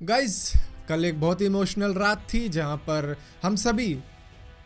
Guys, कल एक बहुत इमोशनल रात थी जहां पर हम सभी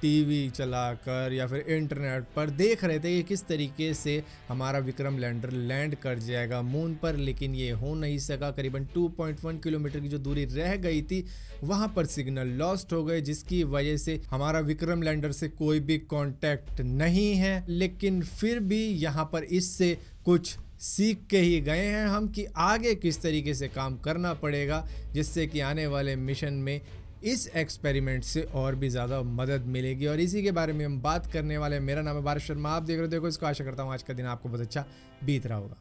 टीवी चलाकर या फिर इंटरनेट पर देख रहे थे कि किस तरीके से हमारा विक्रम लैंडर लैंड कर जाएगा मून पर, लेकिन ये हो नहीं सका। करीबन 2.1 किलोमीटर की जो दूरी रह गई थी वहां पर सिग्नल लॉस्ट हो गए, जिसकी वजह से हमारा विक्रम लैंडर से कोई भी कांटेक्ट नहीं है। लेकिन फिर भी यहां पर इससे कुछ सीख के ही गए हैं हम कि आगे किस तरीके से काम करना पड़ेगा, जिससे कि आने वाले मिशन में इस एक्सपेरिमेंट से और भी ज़्यादा मदद मिलेगी। और इसी के बारे में हम बात करने वाले हैं। मेरा नाम है भारत शर्मा, आप देख रहे हो देखो इसको। आशा करता हूँ आज का दिन आपको बहुत अच्छा बीत रहा होगा।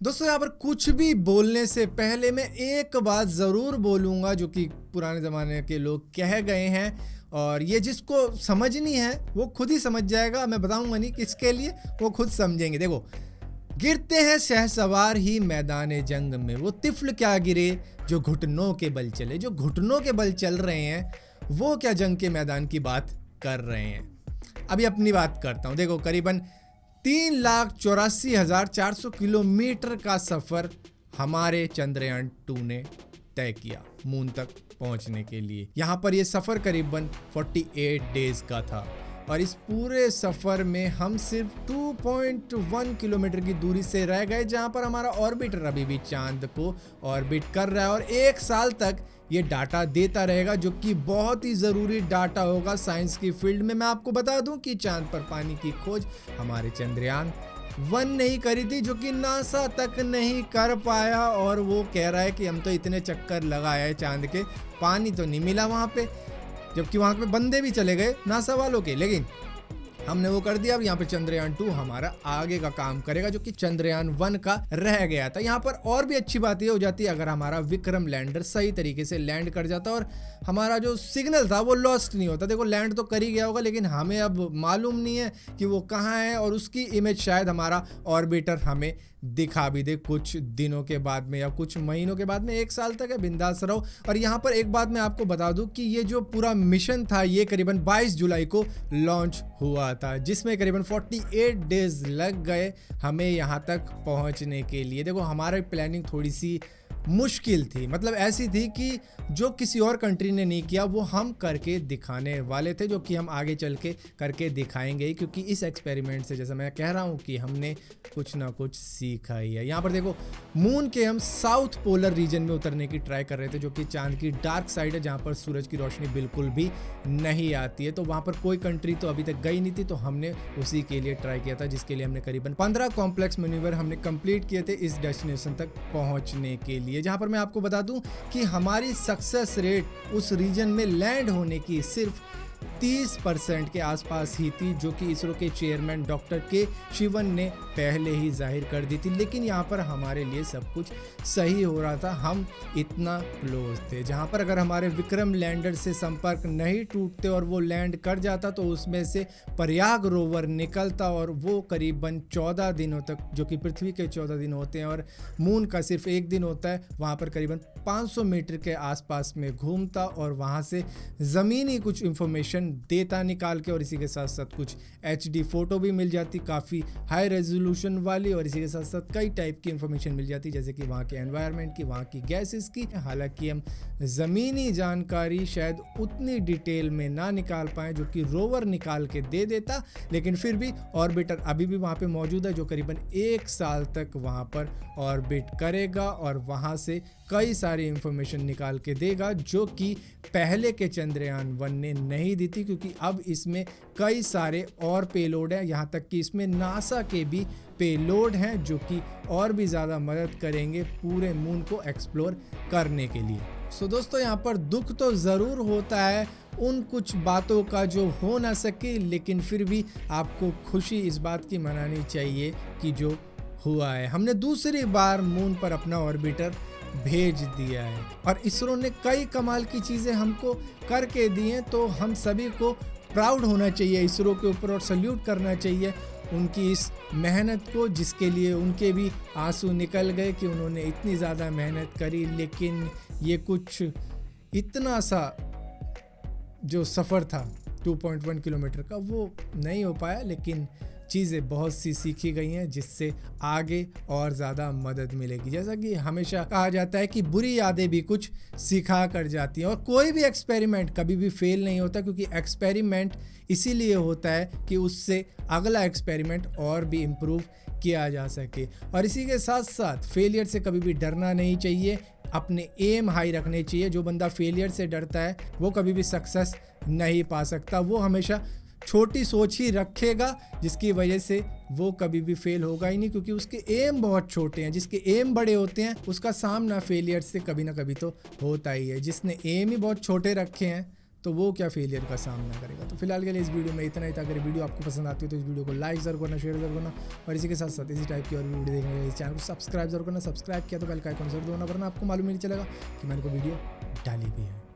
दोस्तों, यहाँ पर कुछ भी बोलने से पहले मैं एक बात ज़रूर बोलूँगा जो कि पुराने ज़माने के लोग कह गए हैं, और ये जिसको समझनी है वो खुद ही समझ जाएगा। मैं बताऊंगा नहीं किसके लिए, वो खुद समझेंगे। देखो, गिरते हैं शहसवार ही मैदान जंग में, वो तिफल क्या गिरे जो घुटनों के बल चले। जो घुटनों के बल चल रहे हैं वो क्या जंग के मैदान की बात कर रहे हैं। अभी अपनी बात करता हूँ। देखो, करीबन 3,84,400 किलोमीटर का सफ़र हमारे चंद्रयान 2 ने तय किया मून तक पहुंचने के लिए। यहाँ पर ये सफ़र करीबन 48 डेज का था, और इस पूरे सफ़र में हम सिर्फ 2.1 किलोमीटर की दूरी से रह गए, जहाँ पर हमारा ऑर्बिटर अभी भी चांद को ऑर्बिट कर रहा है। और 1 साल तक ये डाटा देता रहेगा, जो कि बहुत ही ज़रूरी डाटा होगा साइंस की फील्ड में। मैं आपको बता दूं कि चांद पर पानी की खोज हमारे चंद्रयान 1 नहीं करी थी, जो कि नासा तक नहीं कर पाया। और वो कह रहा है कि हम तो इतने चक्कर लगाए चांद के, पानी तो नहीं मिला वहाँ पे, जबकि वहाँ पे बंदे भी चले गए नासा वालों के, लेकिन हमने वो कर दिया। अब यहाँ पे चंद्रयान 2 हमारा आगे का काम करेगा, जो कि चंद्रयान 1 का रह गया था। यहाँ पर और भी अच्छी बात ये हो जाती है अगर हमारा विक्रम लैंडर सही तरीके से लैंड कर जाता और हमारा जो सिग्नल था वो लॉस्ट नहीं होता। देखो, लैंड तो कर ही गया होगा, लेकिन हमें अब मालूम नहीं है कि वो कहाँ है, और उसकी इमेज शायद हमारा ऑर्बिटर हमें दिखा भी दे कुछ दिनों के बाद में या कुछ महीनों के बाद में। 1 साल तक है, बिंदास रहो। और यहाँ पर एक बात मैं आपको बता दूं कि ये जो पूरा मिशन था ये करीबन 22 जुलाई को लॉन्च हुआ था, जिसमें करीबन 48 डेज लग गए हमें यहाँ तक पहुँचने के लिए। देखो, हमारी प्लानिंग थोड़ी सी मुश्किल थी, मतलब ऐसी थी कि जो किसी और कंट्री ने नहीं किया वो हम करके दिखाने वाले थे, जो कि हम आगे चल के करके दिखाएंगे। क्योंकि इस एक्सपेरिमेंट से, जैसा मैं कह रहा हूँ, कि हमने कुछ ना कुछ सीखा ही है। यहाँ पर देखो, मून के हम साउथ पोलर रीजन में उतरने की ट्राई कर रहे थे, जो कि चांद की डार्क साइड है, जहाँ पर सूरज की रोशनी बिल्कुल भी नहीं आती है। तो वहाँ पर कोई कंट्री तो अभी तक गई नहीं थी, तो हमने उसी के लिए ट्राई किया था, जिसके लिए हमने करीबन 15 कॉम्प्लेक्स मैन्यूवर हमने कंप्लीट किए थे इस डेस्टिनेशन तक पहुँचने के लिए। जहाँ पर मैं आपको बता दूं कि हमारी सक्सेस रेट उस रीजन में लैंड होने की सिर्फ 30% के आसपास ही थी, जो कि इसरो के चेयरमैन डॉक्टर के शिवन ने पहले ही जाहिर कर दी थी। लेकिन यहाँ पर हमारे लिए सब कुछ सही हो रहा था, हम इतना क्लोज थे। जहाँ पर अगर हमारे विक्रम लैंडर से संपर्क नहीं टूटते और वो लैंड कर जाता, तो उसमें से प्रयाग रोवर निकलता और वो करीबन 14 दिनों तक, जो कि पृथ्वी के 14 दिन होते हैं और मून का सिर्फ 1 दिन होता है, वहाँ पर करीबन 500 मीटर के आसपास में घूमता और वहाँ से ज़मीनी कुछ इंफॉर्मेशन देता निकाल के। और इसी के साथ साथ कुछ HD फोटो भी मिल जाती, काफ़ी हाई रेजोल्यूशन वाली, और इसी के साथ साथ कई टाइप की इंफॉर्मेशन मिल जाती, जैसे कि वहाँ के एनवायरनमेंट की, वहाँ की गैसेस की। हालांकि हम ज़मीनी जानकारी शायद उतनी डिटेल में ना निकाल पाएँ जो कि रोवर निकाल के दे देता, लेकिन फिर भी ऑर्बिटर अभी भी वहाँ पे मौजूद है, जो करीबन 1 साल तक वहाँ पर ऑर्बिट करेगा और वहाँ से कई सारी इंफॉर्मेशन निकाल के देगा, जो कि पहले के चंद्रयान 1 ने नहीं दी थी। क्योंकि अब इसमें कई सारे और पेलोड हैं, यहाँ तक कि इसमें नासा के भी पेलोड हैं, जो कि और भी ज़्यादा मदद करेंगे पूरे मून को एक्सप्लोर करने के लिए। सो दोस्तों, यहाँ पर दुख तो ज़रूर होता है उन कुछ बातों का जो हो ना सके, लेकिन फिर भी आपको खुशी इस बात की मनानी चाहिए कि जो हुआ है। हमने दूसरी बार मून पर अपना ऑर्बिटर भेज दिया है, और इसरो ने कई कमाल की चीज़ें हमको करके दी हैं, तो हम सभी को प्राउड होना चाहिए इसरो के ऊपर और सल्यूट करना चाहिए उनकी इस मेहनत को, जिसके लिए उनके भी आंसू निकल गए कि उन्होंने इतनी ज़्यादा मेहनत करी, लेकिन ये कुछ इतना सा जो सफ़र था 2.1 किलोमीटर का वो नहीं हो पाया। लेकिन चीज़ें बहुत सी सीखी गई हैं जिससे आगे और ज़्यादा मदद मिलेगी। जैसा कि हमेशा कहा जाता है कि बुरी यादें भी कुछ सिखा कर जाती हैं, और कोई भी एक्सपेरिमेंट कभी भी फेल नहीं होता, क्योंकि एक्सपेरिमेंट इसीलिए होता है कि उससे अगला एक्सपेरिमेंट और भी इम्प्रूव किया जा सके। और इसी के साथ साथ फेलियर से कभी भी डरना नहीं चाहिए, अपने एम हाई रखने चाहिए। जो बंदा फेलियर से डरता है वो कभी भी सक्सेस नहीं पा सकता, वो हमेशा छोटी सोच ही रखेगा, जिसकी वजह से वो कभी भी फेल होगा ही नहीं, क्योंकि उसके एम बहुत छोटे हैं। जिसके एम बड़े होते हैं उसका सामना फेलियर से कभी ना कभी तो होता ही है। जिसने एम ही बहुत छोटे रखे हैं तो वो क्या फेलियर का सामना करेगा। तो फिलहाल के लिए इस वीडियो में इतना ही था। अगर वीडियो आपको पसंद आती है तो इस वीडियो को लाइक जरूर करना, शेयर जरूर करना, और इसी के साथ साथ इसी टाइप की और वीडियो देखने के लिए इस चैनल को सब्सक्राइब जरूर करना। सब्सक्राइब किया तो बेल का आइकन जरूर दबाना, वरना आपको मालूम ही नहीं चलेगा कि मैंने कोई वीडियो डाली भी है।